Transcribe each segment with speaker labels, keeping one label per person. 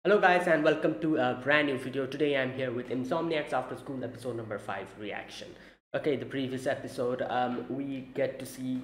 Speaker 1: Hello guys and welcome to a brand new video. Today I'm here with Insomniacs After School episode number 5 reaction. Okay, the previous episode we get to see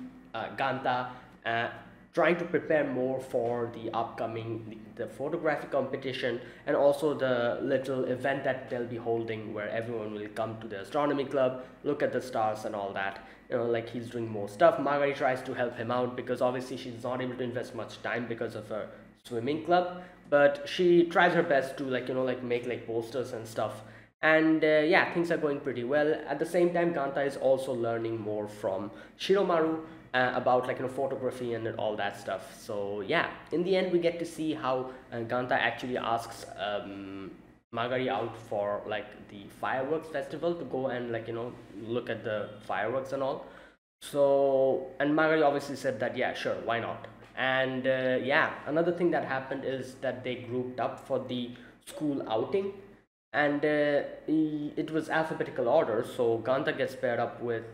Speaker 1: Ganta uh, trying to prepare more for the upcoming the photography competition and also the little event that they'll be holding where everyone will come to the astronomy club, look at the stars and all that. Like he's doing more stuff. Margaret tries to help him out because obviously she's not able to invest much time because of her swimming club, but she tries her best to like make like posters and stuff. And yeah, things are going pretty well. At the same time, Ganta is also learning more from Shiromaru about photography and all that stuff. So yeah, in the end we get to see how Ganta actually asks Magari out for like the fireworks festival to go and look at the fireworks and all. So, and Magari obviously said that, yeah, sure, why not? And yeah, another thing that happened is that they grouped up for the school outing, and it was alphabetical order. So Ganta gets paired up with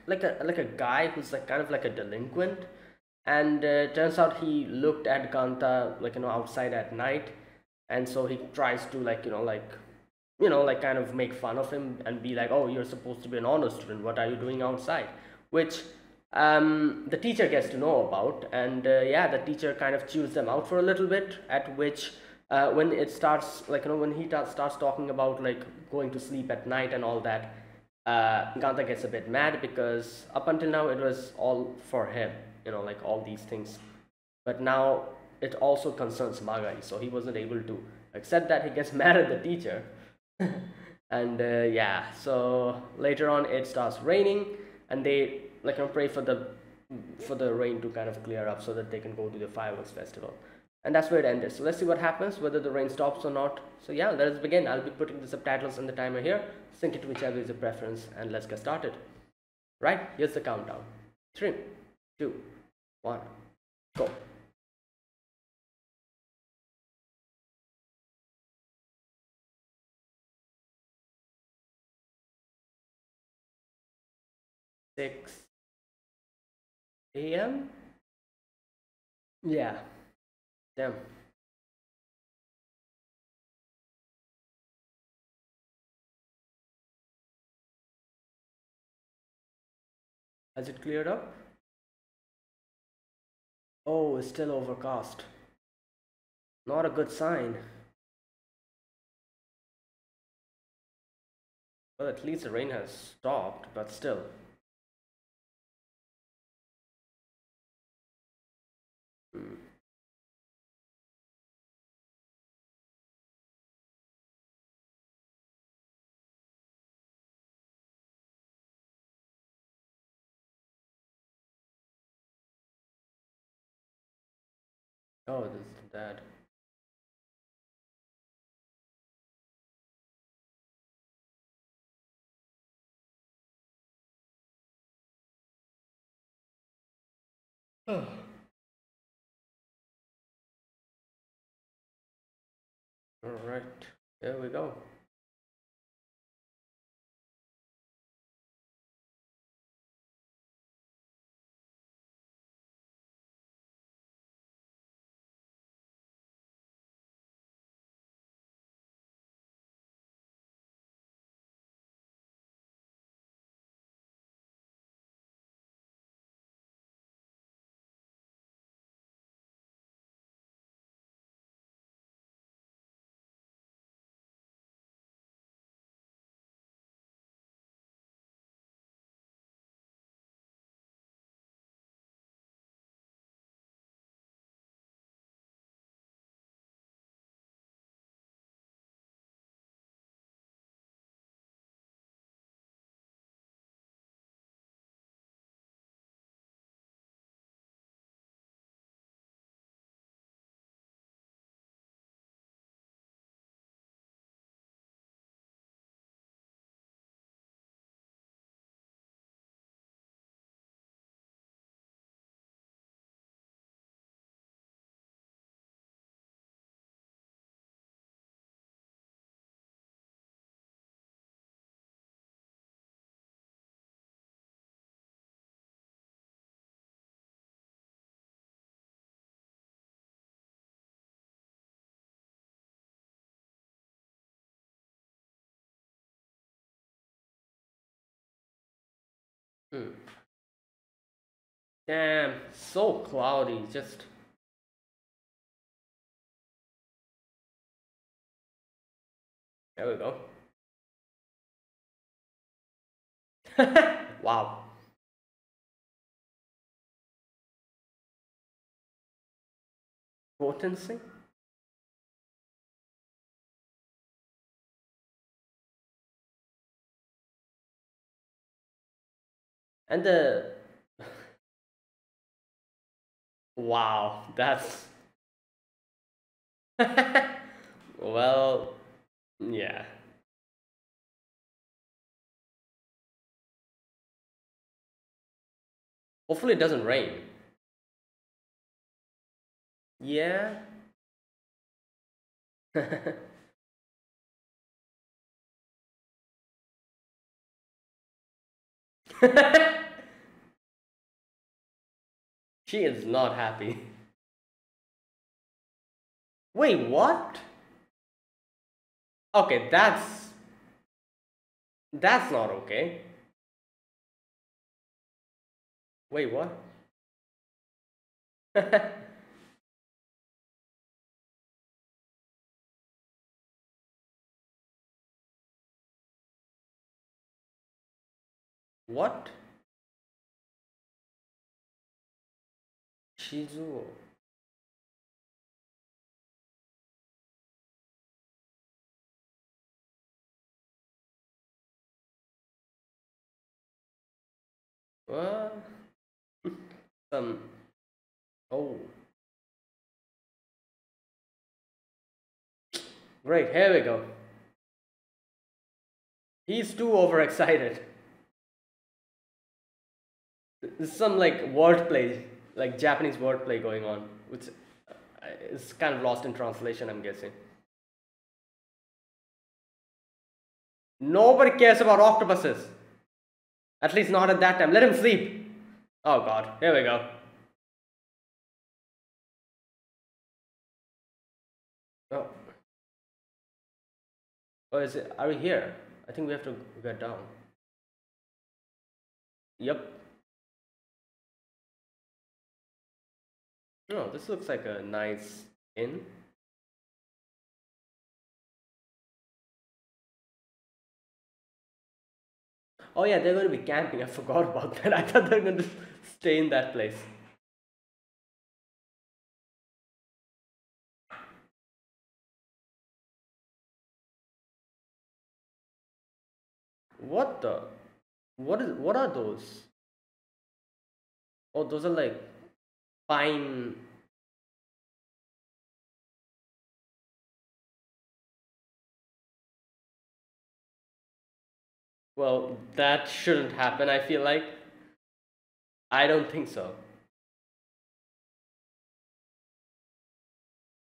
Speaker 1: like a guy who's like kind of like a delinquent, and turns out he looked at Ganta outside at night, and so he tries to like kind of make fun of him and be like, oh, you're supposed to be an honor student, what are you doing outside? Which the teacher gets to know about, and yeah, the teacher kind of chews them out for a little bit, at which when it starts when he starts talking about like going to sleep at night and all that, Ganta gets a bit mad because up until now it was all for him, like all these things, but now it also concerns Magai, so he wasn't able to accept that. He gets mad at the teacher. And yeah, so later on it starts raining, and they pray for the rain to kind of clear up so that they can go to the fireworks festival. And that's where it ended. So let's see what happens, whether the rain stops or not. So yeah, let us begin. I'll be putting the subtitles and the timer here. Sync it to whichever is your preference, and let's get started. Right, here's the countdown. 3, 2, 1, go. 6 a.m. Yeah, damn. Has it cleared up? Oh, it's still overcast. Not a good sign. Well, at least the rain has stopped, but still. Hmm. Oh, this is bad. Oh. All right, here we go. Hmm. Damn, so cloudy. Just there we go. Wow. Potency? And the wow, that's well, yeah. Hopefully it doesn't rain. Yeah. She is not happy. Wait, what? Okay, that's not okay. Wait, what? What? Shizuo. What? Some. Oh, great. Here we go. He's too overexcited. There's some like wordplay, like Japanese wordplay going on, which is kind of lost in translation, I'm guessing. Nobody cares about octopuses. At least not at that time. Let him sleep. Oh god, here we go. Oh, oh is it? Are we here? I think we have to get down. Yep. No, this looks like a nice inn. Oh yeah, they're going to be camping. I forgot about that. I thought they're going to stay in that place. What the? What are those? Oh, those are like pine. Well, that shouldn't happen, I feel like. I don't think so.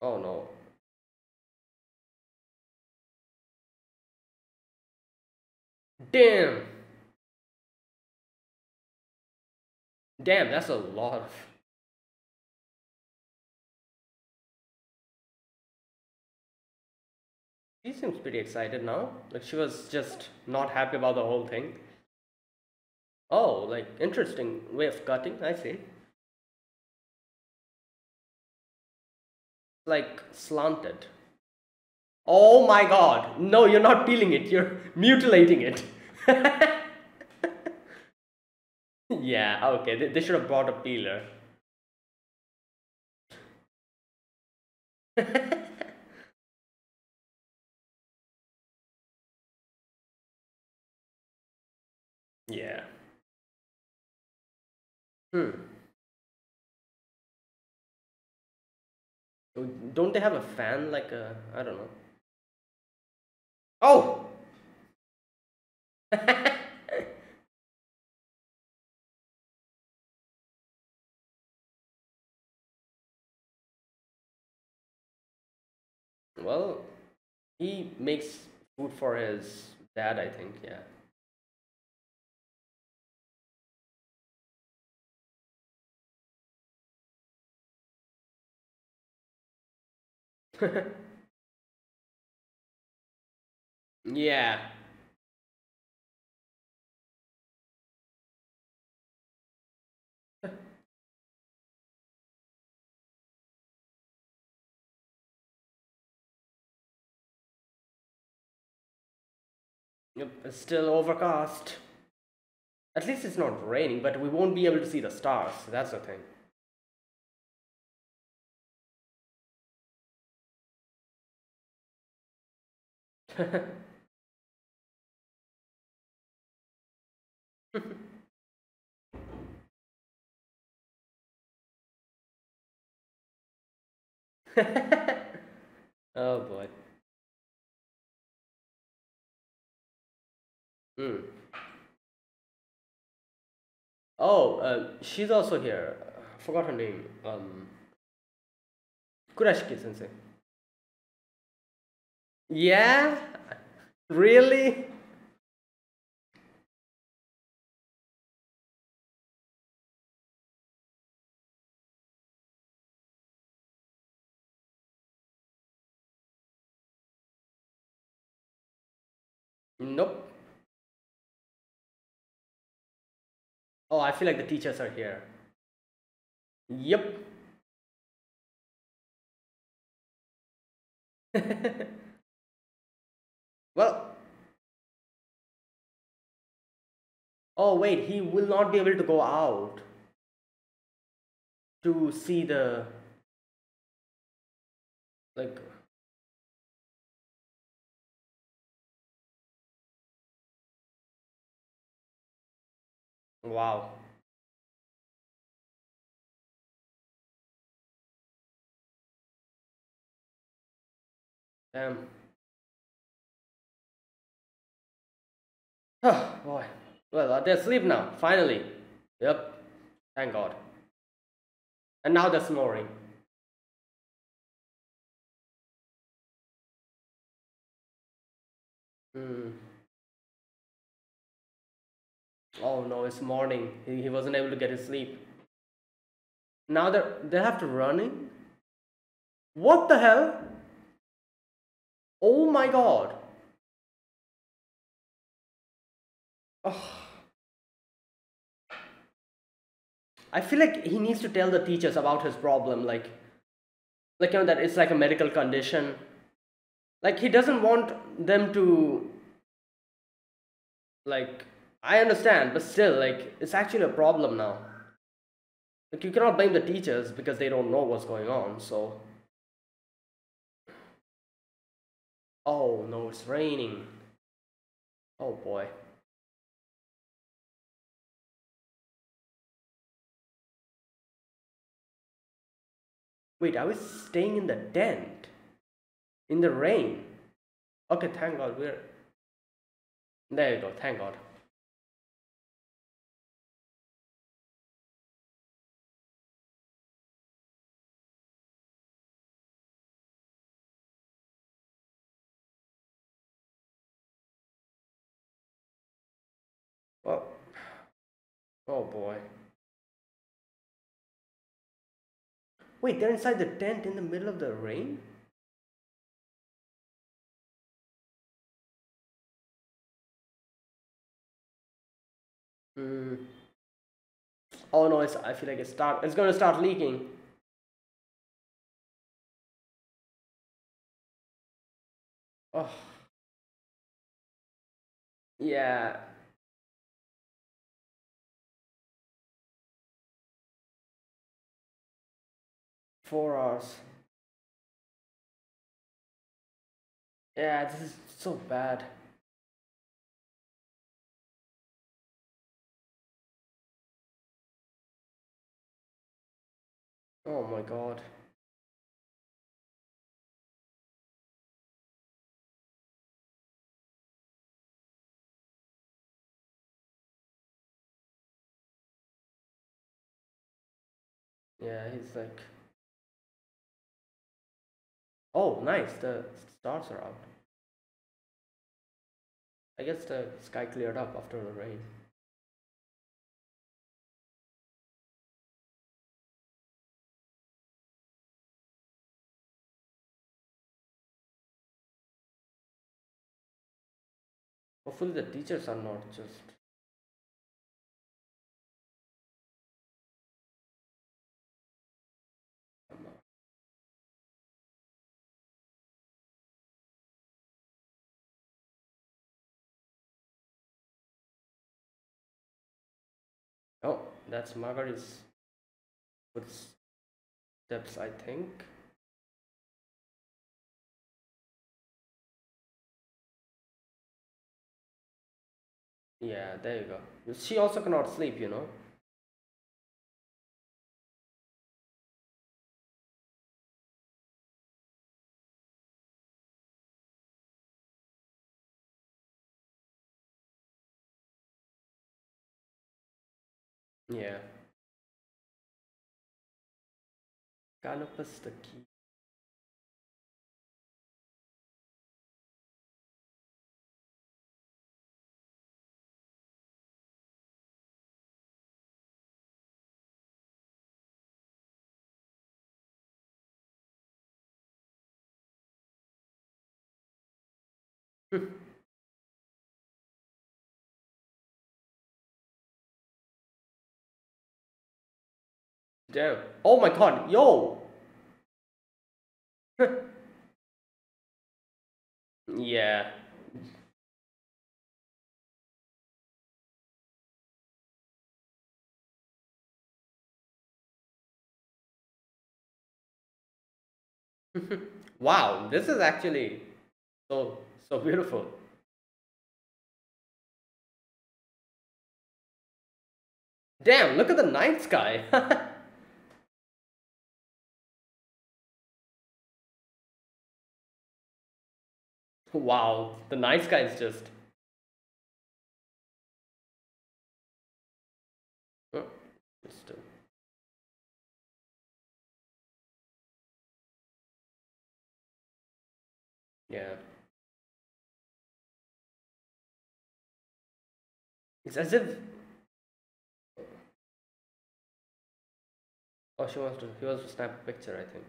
Speaker 1: Oh no. Damn! Damn, that's a lot of. She seems pretty excited now. Like she was just not happy about the whole thing. Oh, like interesting way of cutting, I see. Like slanted. Oh my god. No, you're not peeling it, you're mutilating it. Yeah, okay. They should have brought a peeler. Yeah. Hmm. Don't they have a fan like a I don't know. Oh! Well, he makes food for his dad, I think, yeah. Yeah. Yep, it's still overcast. At least it's not raining, but we won't be able to see the stars. That's the thing. Oh boy. Hmm. Oh, she's also here. Forgot her name. Kurashiki sensei. Yeah? Really? Nope. Oh, I feel like the teachers are here. Yep. Well, oh wait, he will not be able to go out to see the like. Wow. Damn. Oh boy. Well, they're asleep now. Finally. Yep. Thank God. And now they're snoring. Hmm. Oh no, it's morning. He wasn't able to get his sleep. Now they have to running. What the hell? Oh my God. Oh, I feel like he needs to tell the teachers about his problem. Like that it's like a medical condition. Like he doesn't want them to like. I understand, but still, like it's actually a problem now. Like you cannot blame the teachers because they don't know what's going on. So, oh no, it's raining. Oh boy. Wait, I was staying in the tent in the rain. Okay, thank God we're there. You go. Thank God. Well, oh boy. Wait, they're inside the tent in the middle of the rain? Hmm. Oh no, I feel like it's gonna start leaking. Oh yeah, 4 hours. Yeah, this is so bad. Oh my God. Yeah, he's like, oh nice, the stars are out. I guess the sky cleared up after the rain. Hopefully the teachers are not just. Oh, that's Margaret's footsteps, I think. Yeah, there you go. She also cannot sleep, you know. Yeah. Canopus the key. Damn. Oh my god, yo! Yeah. Wow, this is actually so beautiful. Damn, look at the night sky. Wow, the night sky is oh, just yeah. It's as if oh he wants to snap a picture, I think.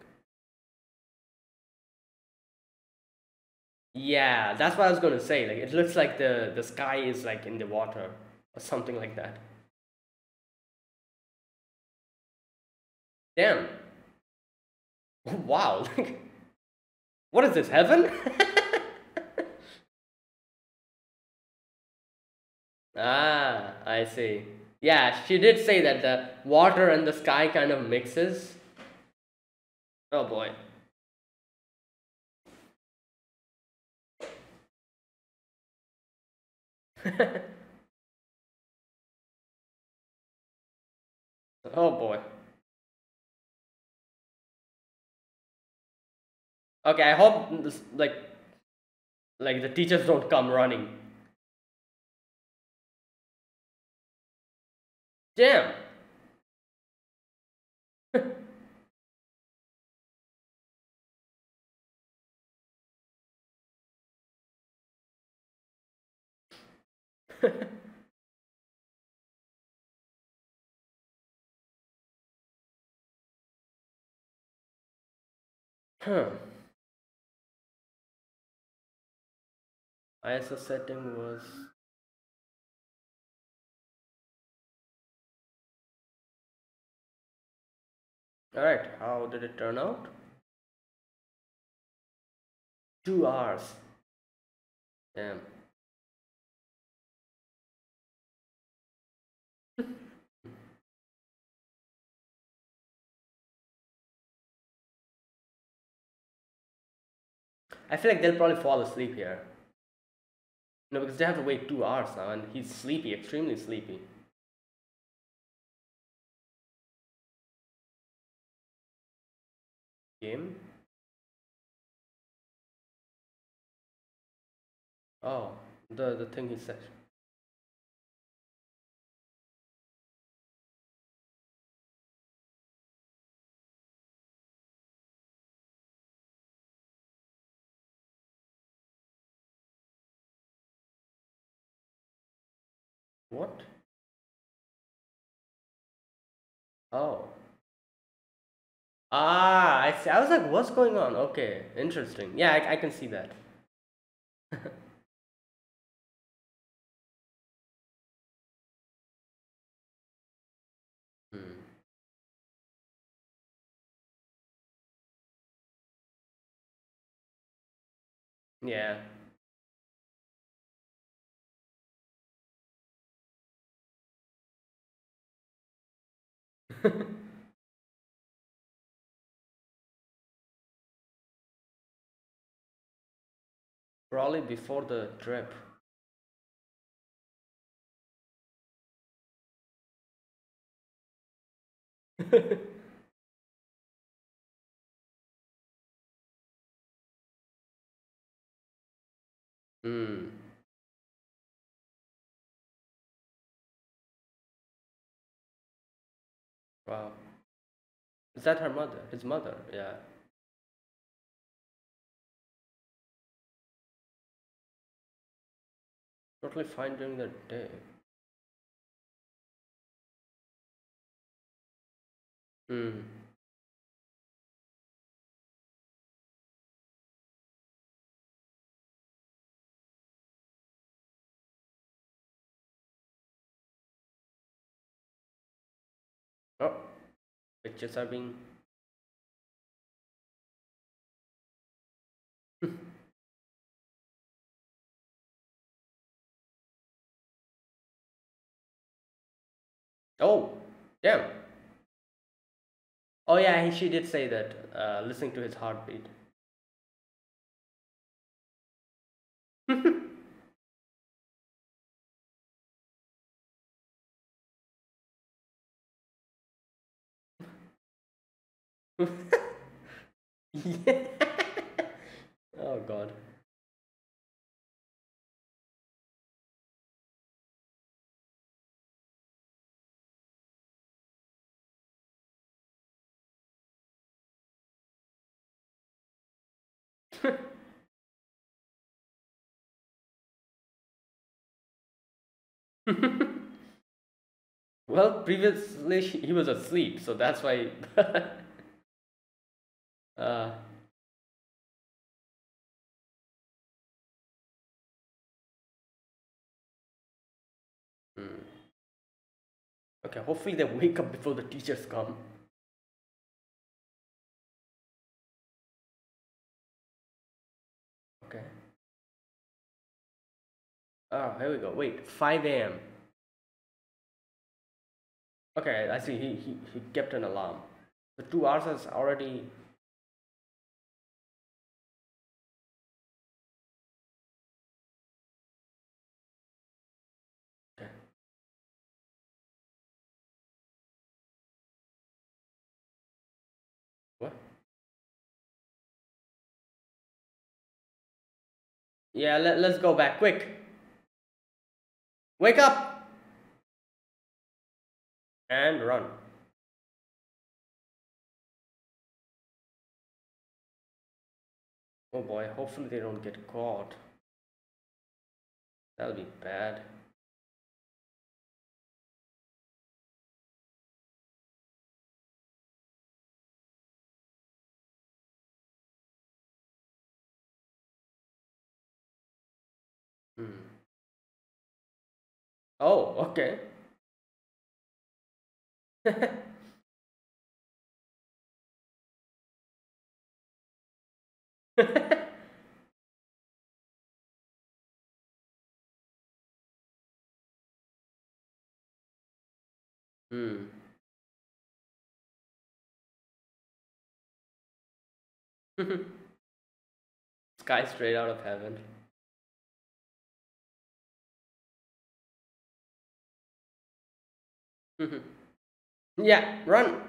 Speaker 1: Yeah, that's what I was gonna say. Like it looks like the sky is like in the water or something like that. Damn. Wow. What is this, heaven? Ah, I see. Yeah, she did say that the water and the sky kind of mixes. Oh boy. Oh boy. Okay, I hope this, like the teachers don't come running. Damn. Huh. ISO setting was alright. How did it turn out? 2 hours. Damn. I feel like they'll probably fall asleep here. No, because they have to wait 2 hours now, and he's sleepy, extremely sleepy. Game? Oh, the thing he said. What? Oh. Ah, I see. I was like, what's going on? Okay, interesting. Yeah, I can see that. Hmm. Yeah. Probably before the trip. Hmm. Wow. Is that her mother? His mother? Yeah. Totally fine during the day. Hmm. Oh, pictures are being. Oh, damn. Oh yeah, she did say that. Listening to his heartbeat. Yeah. Oh god. Well, previously he was asleep, so that's why. uh, hmm. Okay, hopefully they wake up before the teachers come. Okay. Oh, here we go. Wait, 5 a.m. Okay, I see. He kept an alarm. The 2 hours is already. Okay. What? Yeah, let's go back. Quick. Wake up! And run. Oh boy, hopefully they don't get caught. That'll be bad. Hmm. Oh, okay. Hmm. Sky straight out of heaven. Yeah, run.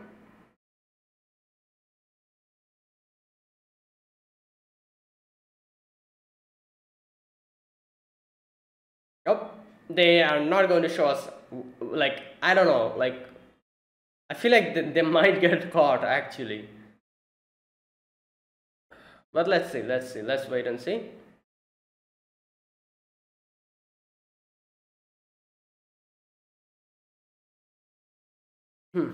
Speaker 1: Oh, they are not going to show us. Like, I don't know. Like, I feel like they might get caught actually. But let's see. Let's see. Let's wait and see. Hmm.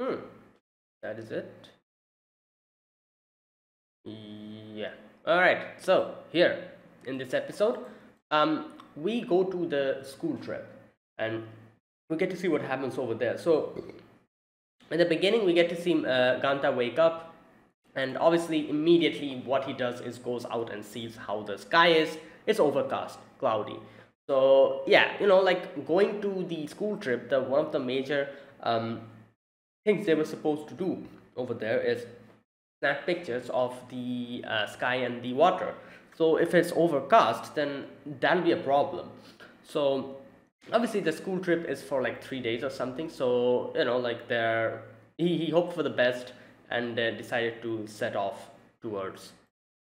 Speaker 1: Hmm, that is it. Yeah. All right. So here in this episode, we go to the school trip, and we get to see what happens over there. So in the beginning, we get to see Ganta wake up, and obviously, immediately, what he does is goes out and sees how the sky is. It's overcast, cloudy. So yeah, like going to the school trip, the one of the major things they were supposed to do over there is snap pictures of the sky and the water. So if it's overcast, then that'll be a problem. So obviously the school trip is for like 3 days or something. So like he hoped for the best and decided to set off towards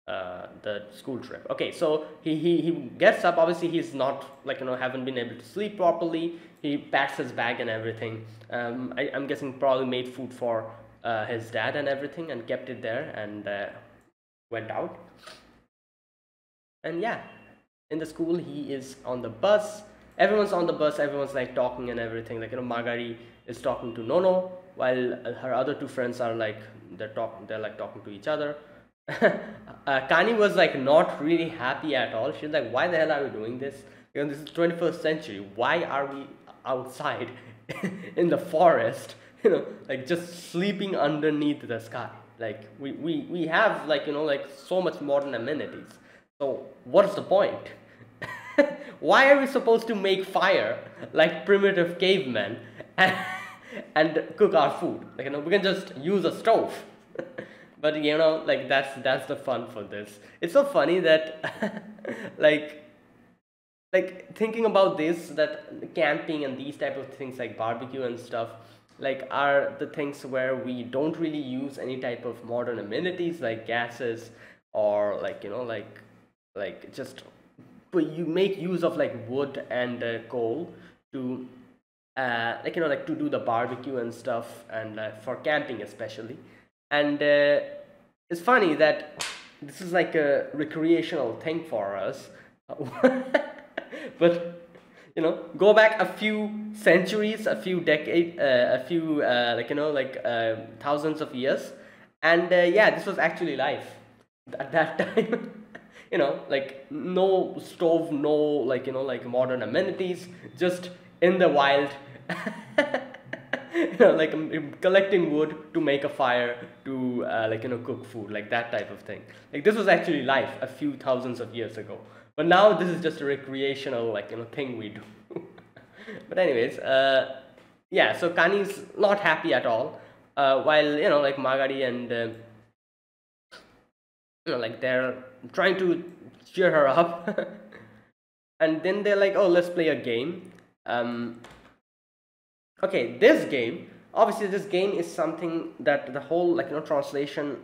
Speaker 1: the school trip. Okay, so he gets up. Obviously he's not like haven't been able to sleep properly. He packs his bag and everything. I'm guessing probably made food for his dad and everything and kept it there and went out. And yeah, in the school he is on the bus. Everyone's on the bus. Everyone's like talking and everything. Like Magari is talking to Nono while her other two friends are like they're like talking to each other. Kani was like not really happy at all. She's like, why the hell are we doing this? This is 21st century. Why are we outside in the forest? Like just sleeping underneath the sky. Like we have like like so much modern amenities. So what's the point? Why are we supposed to make fire like primitive cavemen and cook our food? Like we can just use a stove. But like that's the fun for this. It's so funny that like thinking about this, that camping and these type of things like barbecue and stuff like are the things where we don't really use any type of modern amenities like gases or like just but you make use of like wood and coal to like to do the barbecue and stuff and for camping especially. And it's funny that this is like a recreational thing for us. But go back a few centuries, a few decades, a few thousands of years, and yeah, this was actually life at that time. Like no stove, no like modern amenities, just in the wild. Like collecting wood to make a fire to cook food, like that type of thing. Like this was actually life a few thousands of years ago, but now this is just a recreational thing we do. But anyways, yeah, so Kani's not happy at all, while like Magari and like they're trying to cheer her up. And then they're like, oh, let's play a game. Okay, this game, obviously this game is something that the whole translation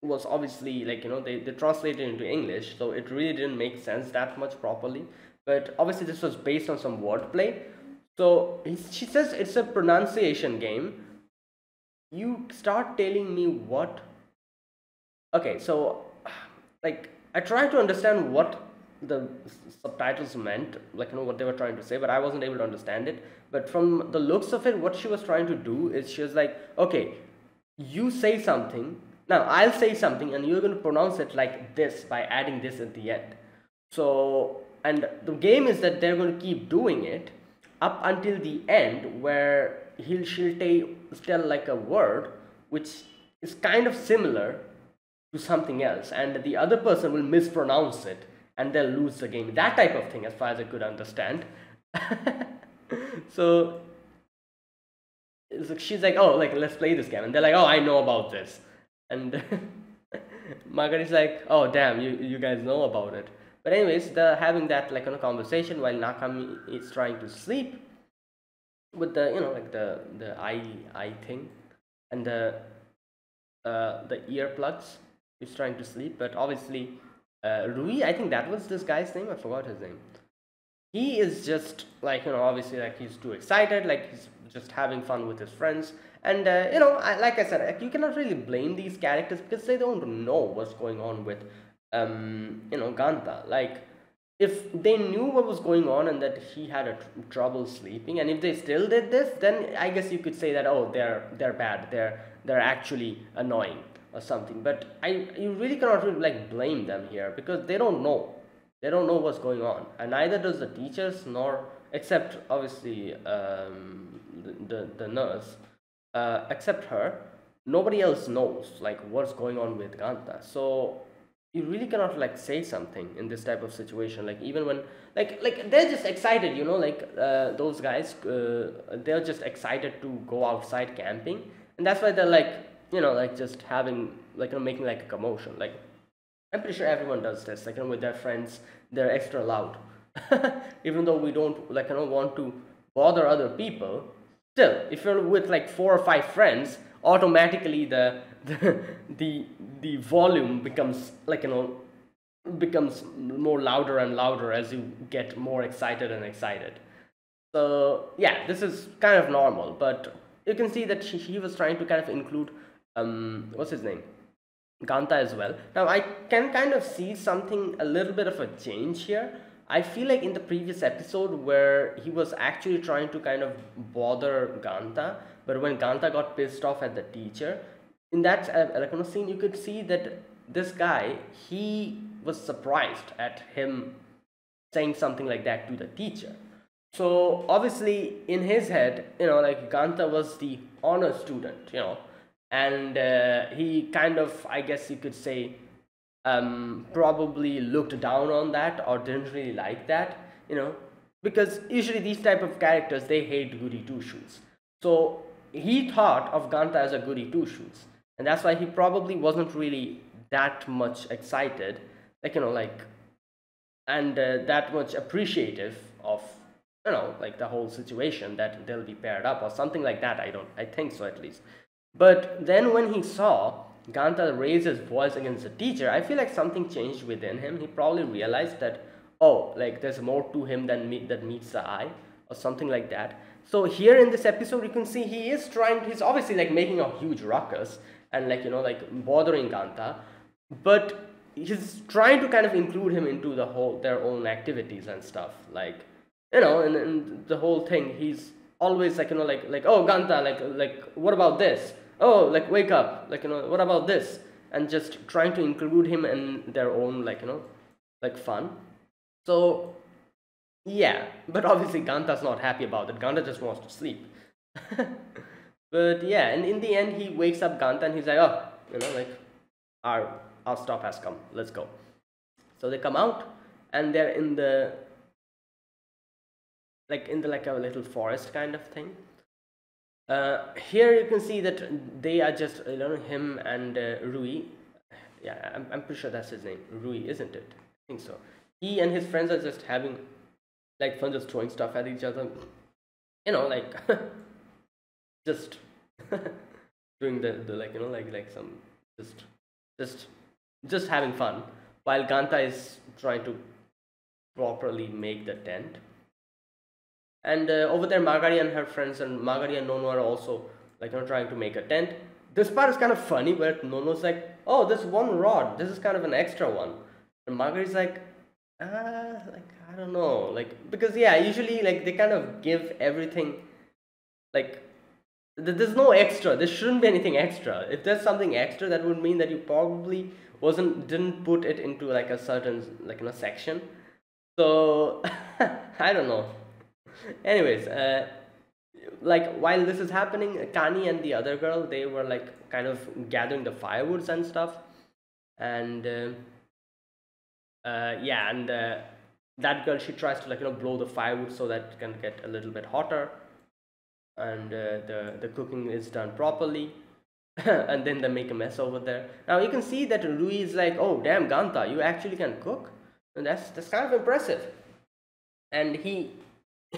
Speaker 1: was obviously they translated into English, so it really didn't make sense that much properly. But obviously this was based on some wordplay. So she says it's a pronunciation game. You start telling me what? Okay, so like I tried to understand what the subtitles meant, like what they were trying to say, but I wasn't able to understand it. But from the looks of it, what she was trying to do is she was like, okay, you say something, now I'll say something and you're going to pronounce it like this by adding this at the end. So, and the game is that they're going to keep doing it up until the end, where she'll tell like a word which is kind of similar to something else, and the other person will mispronounce it and they'll lose the game. That type of thing, as far as I could understand. So she's like, oh, like let's play this game, and they're like, oh, I know about this, and Margaret's like, oh damn, you guys know about it. But anyways, they're having that like conversation while Nakami is trying to sleep with the like the eye thing and the earplugs. He's trying to sleep, but obviously Rui, I think that was this guy's name, I forgot his name. He is just like obviously like he's too excited, like he's just having fun with his friends. And like I said, like, you cannot really blame these characters because they don't know what's going on with Ganta. Like if they knew what was going on and that he had a trouble sleeping, and if they still did this, then I guess you could say that, oh, they're bad, they're actually annoying or something. But you really cannot really like blame them here, because they don't know what's going on, and neither does the teachers, nor, except obviously the nurse, except her, nobody else knows like what's going on with Ganta. So you really cannot like say something in this type of situation, like even when like they're just excited, you know, like those guys, they're just excited to go outside camping, and that's why they're like, you know, like just having like, you know, making like a commotion. Like I'm pretty sure everyone does this, like, you know, with their friends, they're extra loud. Even though we don't like, you know, want to bother other people, still, if you're with like 4 or 5 friends, automatically the volume becomes like, you know, becomes more louder and louder as you get more excited and excited. So yeah, this is kind of normal, but you can see that he was trying to kind of include what's his name, Ganta as well. Now I can kind of see something, a little bit of a change here. I feel like in the previous episode where he was actually trying to kind of bother Ganta, but when Ganta got pissed off at the teacher, in that like, you know, scene, you could see that this guy, he was surprised at him saying something like that to the teacher. So obviously in his head, you know, like Ganta was the honor student, you know, and he kind of, I guess you could say, probably looked down on that or didn't really like that, you know, because usually these type of characters, they hate goody two shoes. So he thought of Ganta as a goody two shoes, and that's why he probably wasn't really that much excited, like, you know, like, and that much appreciative of, you know, like the whole situation, that they'll be paired up or something like that. I think so, at least. But then when he saw Ganta raise his voice against the teacher, I feel like something changed within him. He probably realized that, oh, like there's more to him than that meets the eye, or something like that. So here in this episode, you can see he's obviously like making a huge ruckus and, like, you know, like bothering Ganta, but he's trying to kind of include him into their own activities and stuff, like, you know, and the whole thing. He's always like, you know, like oh Ganta, like what about this? Oh, like wake up, like, you know, what about this? And just trying to include him in their own, like, you know, like fun. So yeah, but obviously Ganta's not happy about it. Ganta just wants to sleep. But yeah, and in the end he wakes up Ganta and he's like, oh, you know, like our stop has come, let's go. So they come out and they're in the like a little forest kind of thing. Here you can see that they are just, you know, him and Rui. Yeah, I'm pretty sure that's his name, Rui, isn't it? I think so. He and his friends are just having like fun, just throwing stuff at each other, you know, like just doing the like, you know, like some just just having fun, while Ganta is trying to properly make the tent. And over there, Magari and her friends, and Magari and Nono are also, like, you know, trying to make a tent. This part is kind of funny, where Nono's like, oh, this one rod, this is kind of an extra one. And Magari's like, like, I don't know, like, because yeah, usually like they kind of give everything, like, there's no extra, there shouldn't be anything extra. If there's something extra, that would mean that you probably didn't put it into like a certain, like, you know, section. So I don't know. Anyways, like while this is happening, Kani and the other girl, they were like kind of gathering the firewoods and stuff, and yeah, and that girl, she tries to, like, you know, blow the firewood so that it can get a little bit hotter, and the cooking is done properly. And then they make a mess over there. Now you can see that Rui is like, oh damn, Ganta, you actually can cook, and that's kind of impressive. And he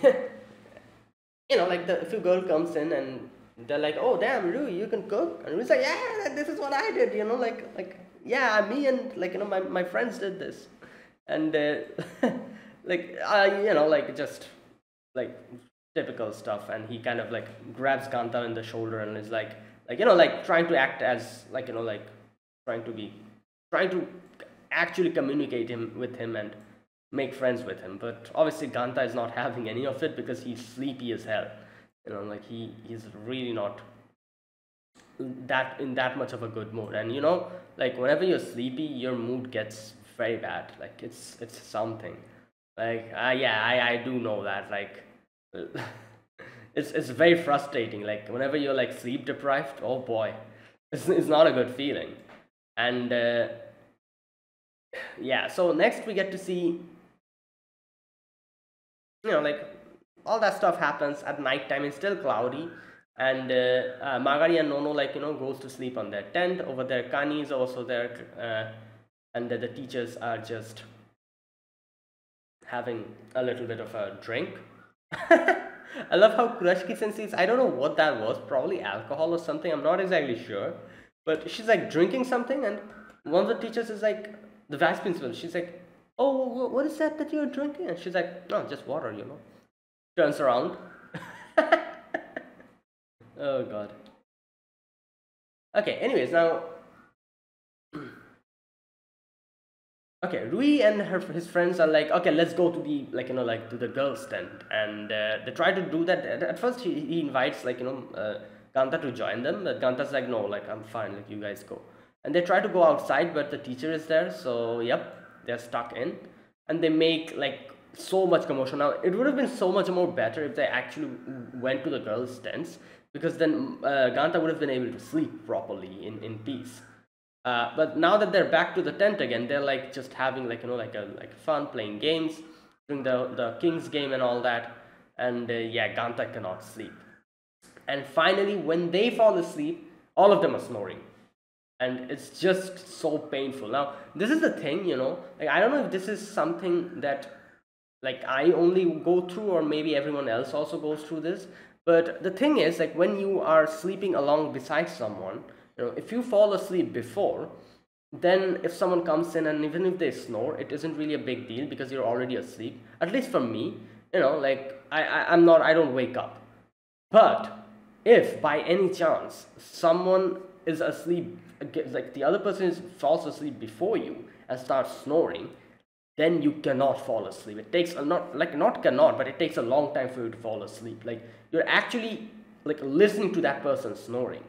Speaker 1: you know, like if a girl comes in and they're like, oh damn, Rui, you can cook, and Rui's like, yeah, this is what I did, you know, like yeah, me and, like, you know, my friends did this. And like you know, like just like typical stuff. And he kind of like grabs Ganta in the shoulder and is like, you know, like trying to act as, like, you know, like trying to actually communicate with him, and make friends with him. But obviously Ganta is not having any of it because he's sleepy as hell. Like he's really not that much of a good mood. And like whenever you're sleepy, your mood gets very bad. Like it's something. Like yeah, I do know that. Like it's very frustrating. Like whenever you're like sleep deprived, oh boy, it's not a good feeling. And yeah, so next we get to see, like all that stuff happens at night time. It's still cloudy, and Magari and Nono, like goes to sleep on their tent. Over there Kani is also there, and the teachers are just having a little bit of a drink. I love how Kurashiki sensei, I don't know what that was, probably alcohol or something, I'm not exactly sure, but she's like drinking something, and one of the teachers is like, the vice principal, she's like, oh, what is that you're drinking? And she's like, no, just water, turns around. Oh god. Okay, anyways, now okay, Rui and his friends are like, okay, let's go to the to the girls' tent, and they try to do that. At first, he invites Ganta to join them, but Ganta's like, no, like I'm fine, like you guys go. And they try to go outside, but the teacher is there, so yep, they're stuck in, and they make like so much commotion. Now it would have been so much more better if they actually went to the girls' tents, because then Ganta would have been able to sleep properly in peace. But now that they're back to the tent again, they're like just having like fun playing games, doing the king's game and all that, and yeah, Ganta cannot sleep. And finally, when they fall asleep, all of them are snoring, and it's just so painful. Now this is the thing, like I don't know if this is something that like I only go through, or maybe everyone else also goes through this, but the thing is, like when you are sleeping along beside someone, if you fall asleep before, then if someone comes in and even if they snore, it isn't really a big deal because you're already asleep. At least for me, like I don't wake up. But if by any chance someone is asleep, like the other person falls asleep before you and starts snoring, then you cannot fall asleep. It takes not cannot, but it takes a long time for you to fall asleep. Like you're actually like listening to that person snoring.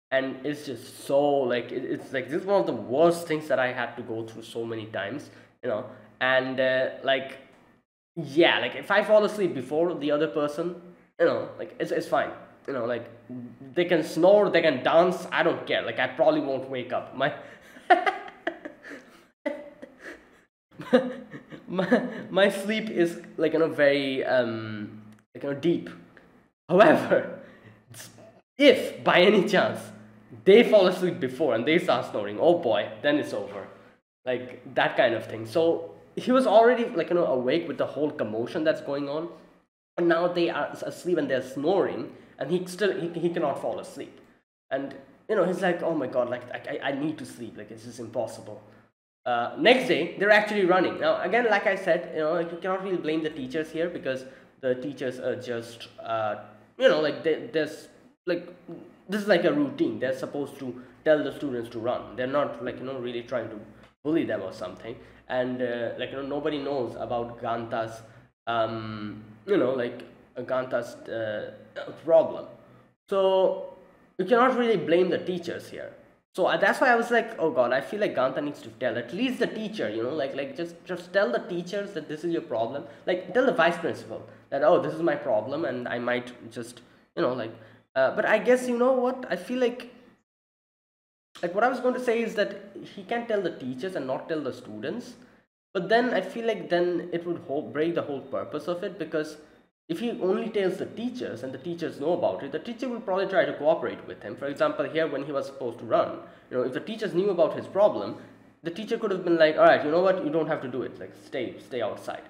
Speaker 1: And it's just so like it's like this is one of the worst things that I had to go through so many times, and like yeah, like if I fall asleep before the other person, like it's fine, like they can snore, they can dance, I don't care, like I probably won't wake up. My sleep is like very deep. However, if by any chance they fall asleep before and they start snoring, oh boy, then it's over. Like that kind of thing. So he was already awake with the whole commotion that's going on, and now they are asleep and they're snoring, and he cannot fall asleep. And he's like, oh my god, like I need to sleep, like this is impossible. Next day they're actually running. Now again, like I said, like you cannot really blame the teachers here, because the teachers are just like there's like this is like a routine. They're supposed to tell the students to run. They're not like really trying to bully them or something. And like nobody knows about Ganta's Ganta's problem. So you cannot really blame the teachers here. So that's why I was like, oh god, I feel like Ganta needs to tell at least the teacher, like just tell the teachers that this is your problem. Like tell the vice principal that, oh, this is my problem, and I might just but I guess what I feel like what I was going to say is that he can tell the teachers and not tell the students. But then I feel like then it would break the whole purpose of it, because if he only tells the teachers and the teachers know about it, the teacher will probably try to cooperate with him. For example, here when he was supposed to run, if the teachers knew about his problem, the teacher could have been like, all right, you know what, you don't have to do it, like stay outside.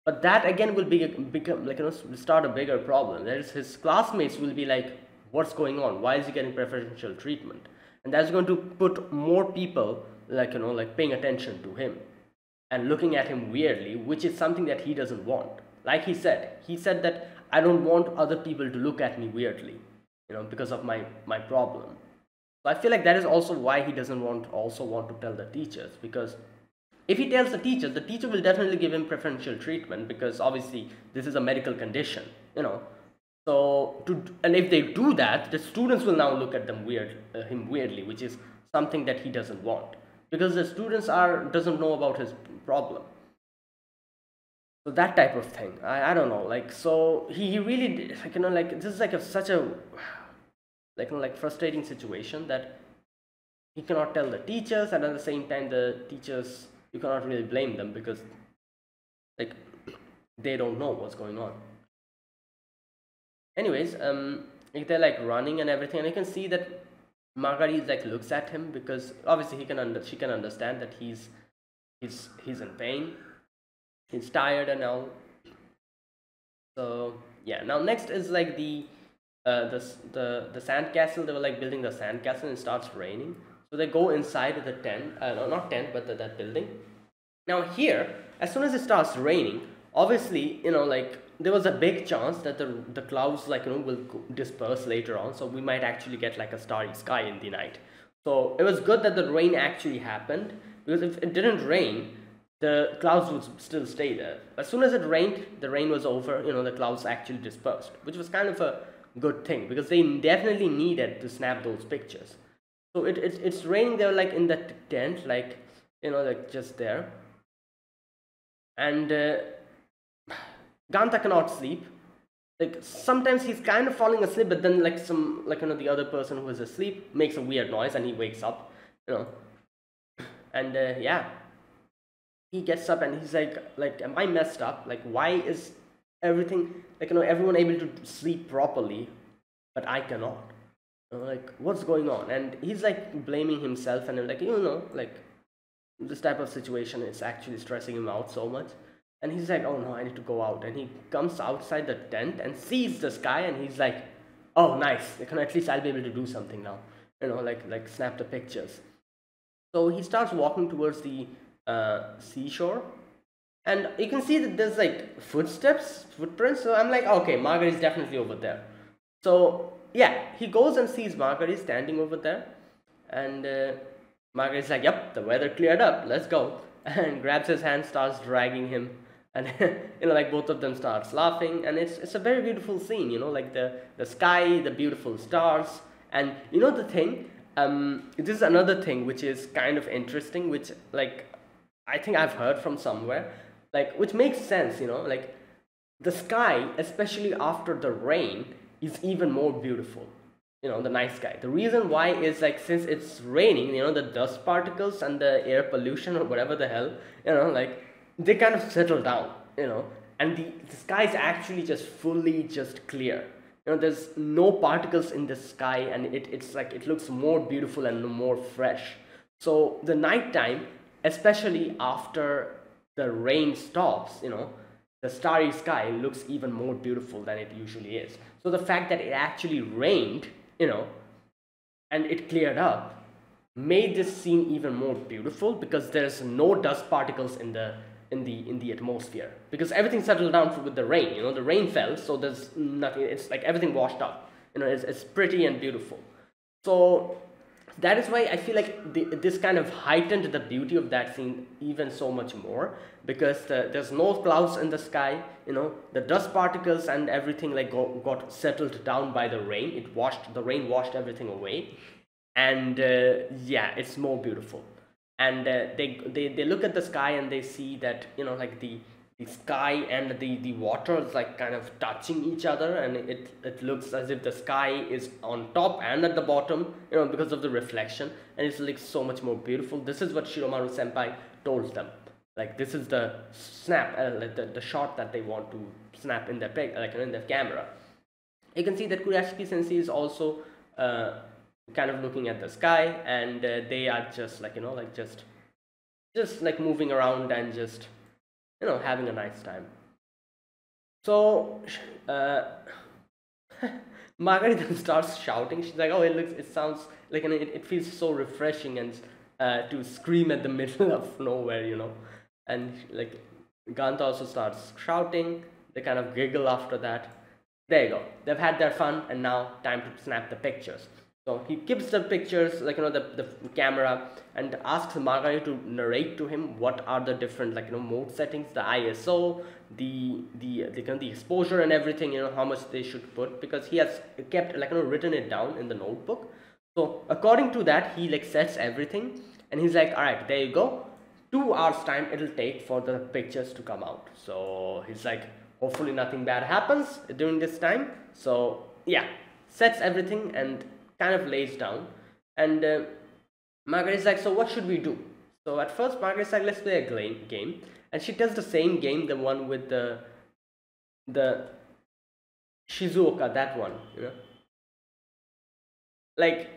Speaker 1: But that again will become start a bigger problem. That is, his classmates will be like, what's going on? Why is he getting preferential treatment? And that's going to put more people paying attention to him and looking at him weirdly, which is something that he doesn't want. Like he said that I don't want other people to look at me weirdly, because of my problem. So I feel like that is also why he doesn't want to tell the teachers, because If he tells the teacher will definitely give him preferential treatment, because obviously this is a medical condition, you know. So and if they do that, the students will now look at him weirdly, which is something that he doesn't want, because the students doesn't know about his problem. So that type of thing, I don't know, like, so he really like, you know, like, this is like such a like, you know, like, frustrating situation that he cannot tell the teachers, and at the same time the teachers, you cannot really blame them, because like they don't know what's going on. Anyways, like, they're like running and everything, and you can see that Marguerite like looks at him, because obviously she can understand that he's in pain, he's tired and all. So yeah, now next is like the sand castle. They were like building the sand castle, and it starts raining, so they go inside the tent, no, not tent, but that building. Now here, as soon as it starts raining, obviously, you know, like, there was a big chance that the clouds, like, you know, will disperse later on, so we might actually get like a starry sky in the night. So it was good that the rain actually happened, because if it didn't rain, the clouds would still stay there. As soon as it rained, the rain was over, you know, the clouds actually dispersed, which was kind of a good thing, because they definitely needed to snap those pictures. So it's raining. They're like in that tent, like, you know, like, just there, and Ganta cannot sleep. Like, sometimes he's kind of falling asleep, but then like you know, the other person who is asleep makes a weird noise and he wakes up, you know. And yeah, he gets up and he's like, am I messed up? Like, why is everything, like, you know, everyone able to sleep properly, but I cannot? You know, like, what's going on? And he's like blaming himself, and I'm like, you know, like, this type of situation is actually stressing him out so much. And he's like, oh no, I need to go out. And he comes outside the tent and sees the sky, and he's like, oh nice, at least I'll be able to do something now, you know, like snap the pictures. So he starts walking towards the seashore, and you can see that there's like footprints. So I'm like, okay, Margaret is definitely over there. So yeah, he goes and sees Margaret standing over there, and Margaret's like, yep, the weather cleared up, let's go. And grabs his hand, starts dragging him, and you know, like, both of them starts laughing, and it's a very beautiful scene, you know, like the sky, the beautiful stars. And you know the thing, this is another thing which is kind of interesting, which, like, I think I've heard from somewhere, like, which makes sense, you know, like, the sky, especially after the rain, is even more beautiful, you know, the night sky. The reason why is, like, since it's raining, you know, the dust particles and the air pollution or whatever the hell, you know, like, they kind of settle down, you know, and the sky is actually just fully just clear. You know, there's no particles in the sky, and it's like, it looks more beautiful and more fresh. So the nighttime, especially after the rain stops, you know, the starry sky looks even more beautiful than it usually is. So the fact that it actually rained, you know, and it cleared up, made this scene even more beautiful, because there's no dust particles in the atmosphere, because everything settled down with the rain. You know, the rain fell, so there's nothing. It's like everything washed up. You know, it's pretty and beautiful. So that is why I feel like this kind of heightened the beauty of that scene even so much more, because there's no clouds in the sky, you know, the dust particles and everything like got settled down by the rain. The rain washed everything away, and yeah, it's more beautiful. And they look at the sky, and they see that, you know, like, the sky and the water is like kind of touching each other, and it looks as if the sky is on top and at the bottom, you know, because of the reflection, and it's like so much more beautiful. This is what Shiromaru senpai told them, like, this is the snap, like the shot that they want to snap in their like, in their camera. You can see that Kurashiki sensei is also kind of looking at the sky, and they are just like, you know, like, just like moving around and just, you know, having a nice time. So Margaret then starts shouting. She's like, oh, it sounds like, it feels so refreshing, and to scream at the middle of nowhere, you know. And like, Ganta also starts shouting. They kind of giggle after that. There you go, they've had their fun, and now time to snap the pictures. So he keeps the pictures, like the camera, and asks Margaret to narrate to him what are the different, like mode settings, the ISO, the kind of the exposure and everything, how much they should put, because he has kept, like written it down in the notebook. So according to that, he like sets everything, and he's like, all right, there you go. 2 hours time it'll take for the pictures to come out. So he's like, hopefully nothing bad happens during this time. So yeah, sets everything and kind of lays down. And Margaret's like, so what should we do? So at first Margaret's like, let's play a game. And she does the same game, the one with the Shizuoka, that one, like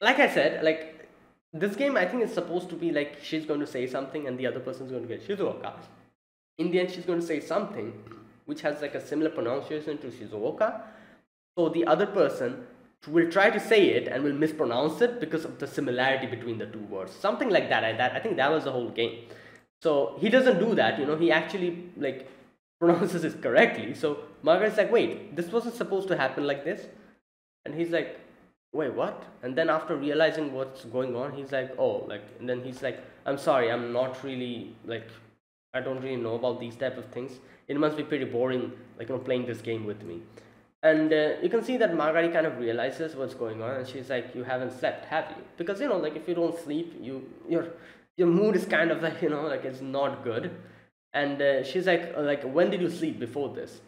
Speaker 1: I said, like this game I think is supposed to be like she's going to say something and the other person's going to get Shizuoka. In the end, she's going to say something which has like a similar pronunciation to Shizuoka. So the other person will try to say it and will mispronounce it because of the similarity between the two words. Something like that. I think that was the whole game. So he doesn't do that, he actually like pronounces it correctly. So Margaret's like, wait, this wasn't supposed to happen like this. And he's like, wait, what? And then after realizing what's going on, he's like, oh, like, and then he's like, I'm sorry, I'm not really, like, I don't really know about these type of things. It must be pretty boring, like, playing this game with me. And you can see that Margaret kind of realizes what's going on, and she's like, you haven't slept, have you? Because, like, if you don't sleep, your mood is kind of like, like, it's not good. And she's like, when did you sleep before this?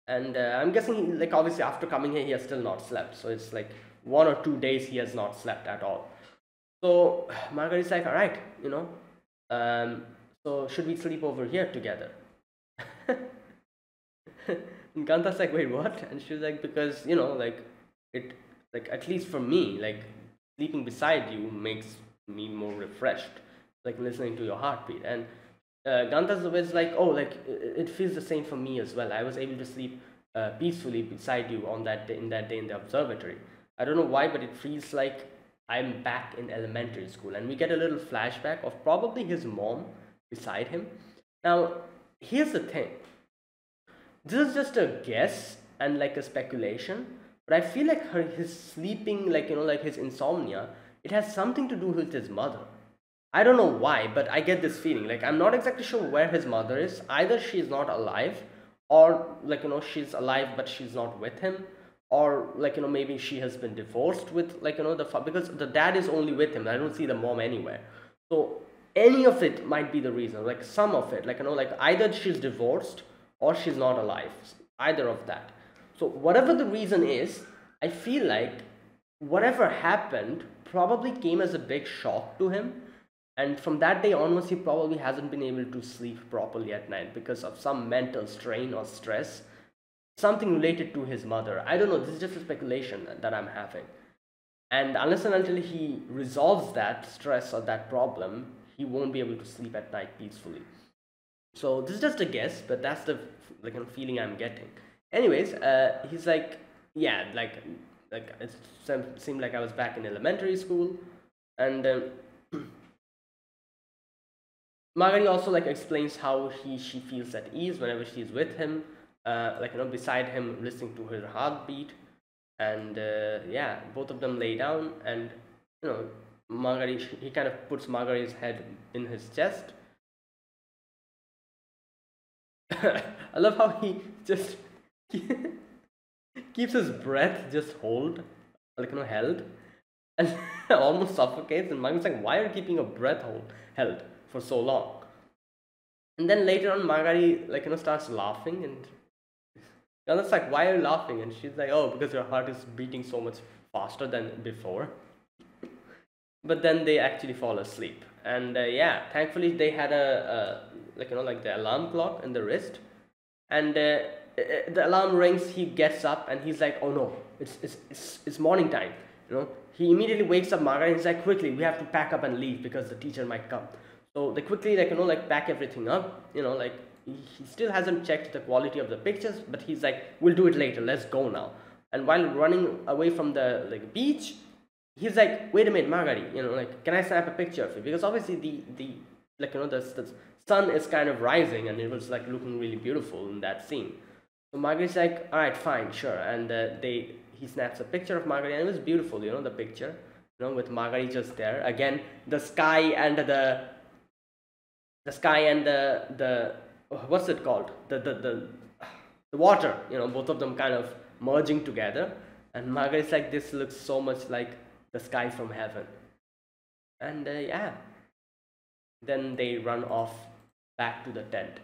Speaker 1: And I'm guessing, like, obviously after coming here, he has still not slept. So it's like 1 or 2 days he has not slept at all. So Margaret's like, all right, so should we sleep over here together? And Kanta's like, wait, what? And she's like, because, like, it, like, at least for me, like, sleeping beside you makes me more refreshed, like, listening to your heartbeat. And Ganta's was like, oh, like, it feels the same for me as well. I was able to sleep peacefully beside you on that day, in the observatory. I don't know why, but it feels like I'm back in elementary school. And we get a little flashback of probably his mom beside him. Now, here's the thing. This is just a guess and like a speculation, but I feel like his sleeping, like, like his insomnia, it has something to do with his mother. I don't know why, but I get this feeling. Like, I'm not exactly sure where his mother is. Either she's not alive, or, like, she's alive but she's not with him, or, like, maybe she has been divorced with, like, because the dad is only with him. I don't see the mom anywhere. So any of it might be the reason. Like, some of it, like, like, either she's divorced or she's not alive. Either of that. So whatever the reason is, I feel like whatever happened probably came as a big shock to him. And from that day onwards, he probably hasn't been able to sleep properly at night because of some mental strain or stress. Something related to his mother. I don't know, this is just a speculation that I'm having. And unless and until he resolves that stress or that problem, he won't be able to sleep at night peacefully. So this is just a guess, but that's the feeling I'm getting. Anyways, he's like, yeah, like it seemed like I was back in elementary school. And Margaret also like explains how she feels at ease whenever she's with him, beside him, listening to her heartbeat. And yeah, both of them lay down, and Margaret, he kind of puts Margaret's head in his chest. I love how he just keeps his breath just held, and almost suffocates. And Margaret's like, why are you keeping your breath held for so long? And then later on, Margaret starts laughing, and Ganda's like, why are you laughing? And she's like, oh, because your heart is beating so much faster than before. But then they actually fall asleep, and yeah, thankfully they had the alarm clock in the wrist, and the alarm rings. He gets up and he's like, oh no, it's morning time. He immediately wakes up Margaret, and he's like, quickly, we have to pack up and leave because the teacher might come. So they quickly pack everything up. He still hasn't checked the quality of the pictures, but he's like, we'll do it later, let's go now. And while running away from the beach, he's like, wait a minute, Margaret, can I snap a picture of you? Because obviously the sun is kind of rising, and it was looking really beautiful in that scene. So Margaret's like, all right, fine, sure. And he snaps a picture of Marguerite, and it was beautiful, you know, the picture, you know, with Marguerite just there. Again, the sky and the what's it called? The water, you know, both of them kind of merging together. And Marguerite's like, this looks so much like the sky from heaven. And yeah, then they run off back to the tent.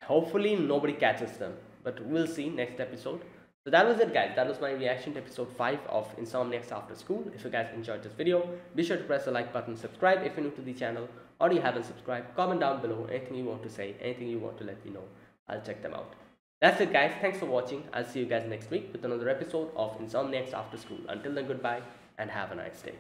Speaker 1: Hopefully nobody catches them, but we'll see next episode. So that was it, guys. That was my reaction to episode 5 of Insomniacs After School. If you guys enjoyed this video, be sure to press the like button, subscribe if you're new to the channel, or you haven't subscribed. Comment down below anything you want to say, anything you want to let me know. I'll check them out. That's it, guys. Thanks for watching. I'll see you guys next week with another episode of Insomniacs After School. Until then, goodbye and have a nice day.